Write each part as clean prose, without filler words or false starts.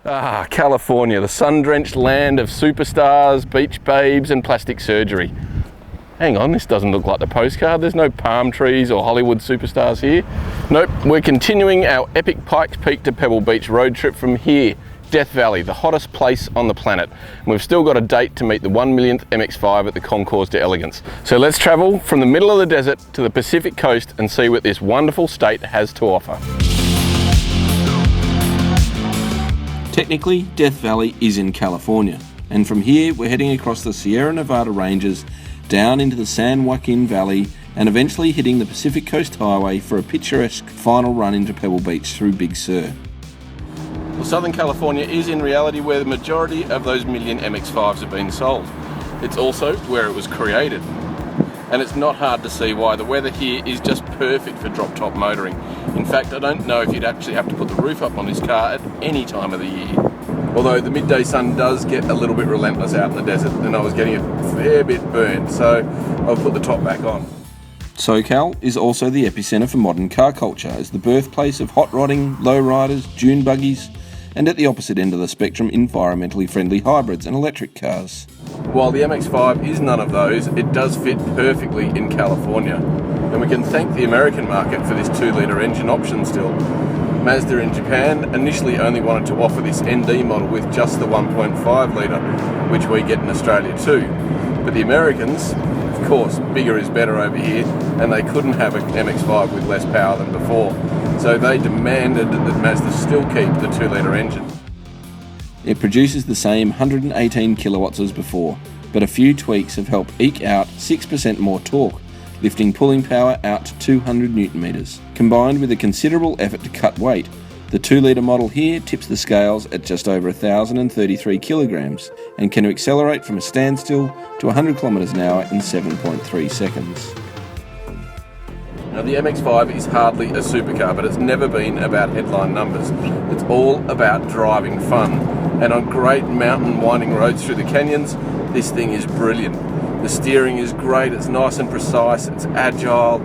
Ah, California, the sun-drenched land of superstars, beach babes and plastic surgery. Hang on, this doesn't look like the postcard. There's no palm trees or Hollywood superstars here. Nope, we're continuing our epic Pikes Peak to Pebble Beach road trip from here, Death Valley, the hottest place on the planet. And we've still got a date to meet the 1-millionth MX-5 at the Concours d'Elegance. So let's travel from the middle of the desert to the Pacific coast and see what this wonderful state has to offer. Technically, Death Valley is in California, and from here we're heading across the Sierra Nevada ranges, down into the San Joaquin Valley, and eventually hitting the Pacific Coast Highway for a picturesque final run into Pebble Beach through Big Sur. Well, Southern California is in reality where the majority of those million MX-5s have been sold. It's also where it was created. And it's not hard to see why the weather here is just perfect for drop-top motoring. In fact, I don't know if you'd actually have to put the roof up on this car at any time of the year. Although the midday sun does get a little bit relentless out in the desert, and I was getting a fair bit burnt, so I'll put the top back on. SoCal is also the epicenter for modern car culture, as the birthplace of hot rodding, lowriders, dune buggies, and at the opposite end of the spectrum, environmentally friendly hybrids and electric cars. While the MX-5 is none of those, it does fit perfectly in California. And we can thank the American market for this 2-litre engine option still. Mazda in Japan initially only wanted to offer this ND model with just the 1.5 litre, which we get in Australia too. But the Americans, of course, bigger is better over here, and they couldn't have an MX-5 with less power than before. So they demanded that Mazda still keep the 2-litre engine. It produces the same 118 kilowatts as before, but a few tweaks have helped eke out 6% more torque, lifting pulling power out to 200 Newton meters. Combined with a considerable effort to cut weight, the 2-litre model here tips the scales at just over 1,033 kilograms and can accelerate from a standstill to 100 kilometers an hour in 7.3 seconds. Now, the MX-5 is hardly a supercar, but it's never been about headline numbers. It's all about driving fun. And on great mountain winding roads through the canyons, this thing is brilliant. The steering is great, it's nice and precise, it's agile.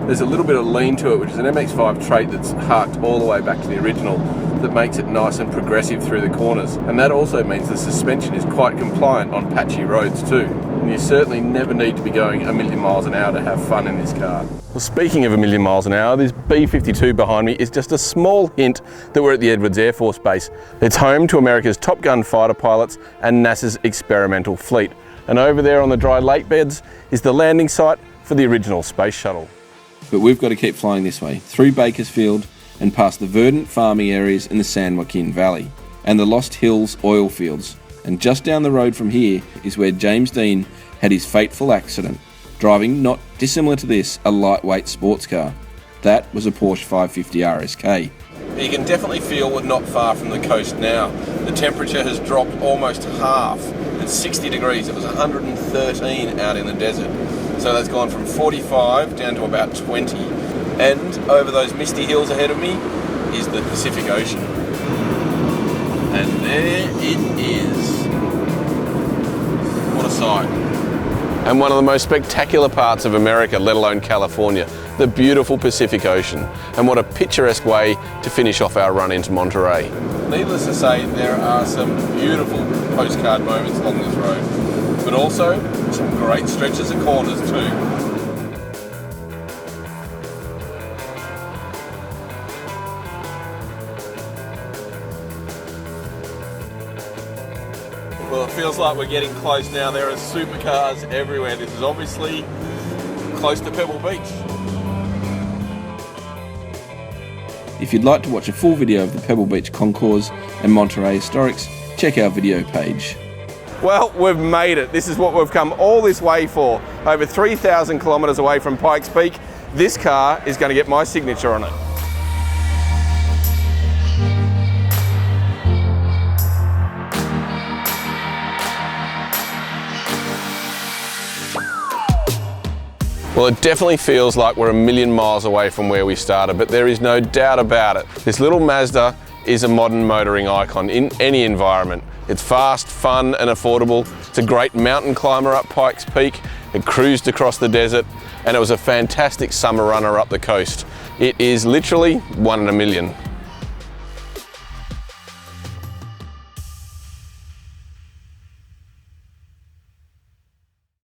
There's a little bit of lean to it, which is an MX-5 trait that's harked all the way back to the original, that makes it nice and progressive through the corners. And that also means the suspension is quite compliant on patchy roads too. And you certainly never need to be going a million miles an hour to have fun in this car. Well, speaking of a million miles an hour, this B-52 behind me is just a small hint that we're at the Edwards Air Force Base. It's home to America's Top Gun fighter pilots and NASA's experimental fleet. And over there on the dry lake beds is the landing site for the original space shuttle. But we've got to keep flying this way, through Bakersfield and past the verdant farming areas in the San Joaquin Valley and the Lost Hills oil fields. And just down the road from here is where James Dean had his fateful accident, driving, not dissimilar to this, a lightweight sports car. That was a Porsche 550 RSK. You can definitely feel we're not far from the coast now. The temperature has dropped almost half. It's 60 degrees. It was 113 out in the desert. So that's gone from 45 down to about 20. And over those misty hills ahead of me is the Pacific Ocean. And there it is. What a sight. And one of the most spectacular parts of America, let alone California, the beautiful Pacific Ocean. And what a picturesque way to finish off our run into Monterey. Needless to say, there are some beautiful postcard moments along this road, but also some great stretches of corners too. Well, it feels like we're getting close now. There are supercars everywhere. This is obviously close to Pebble Beach. If you'd like to watch a full video of the Pebble Beach Concours and Monterey Historics, check our video page. Well, we've made it. This is what we've come all this way for. Over 3,000 kilometres away from Pikes Peak. This car is going to get my signature on it. Well, it definitely feels like we're a million miles away from where we started, but there is no doubt about it. This little Mazda is a modern motoring icon in any environment. It's fast, fun and affordable. It's a great mountain climber up Pikes Peak. It cruised across the desert and it was a fantastic summer runner up the coast. It is literally one in a million.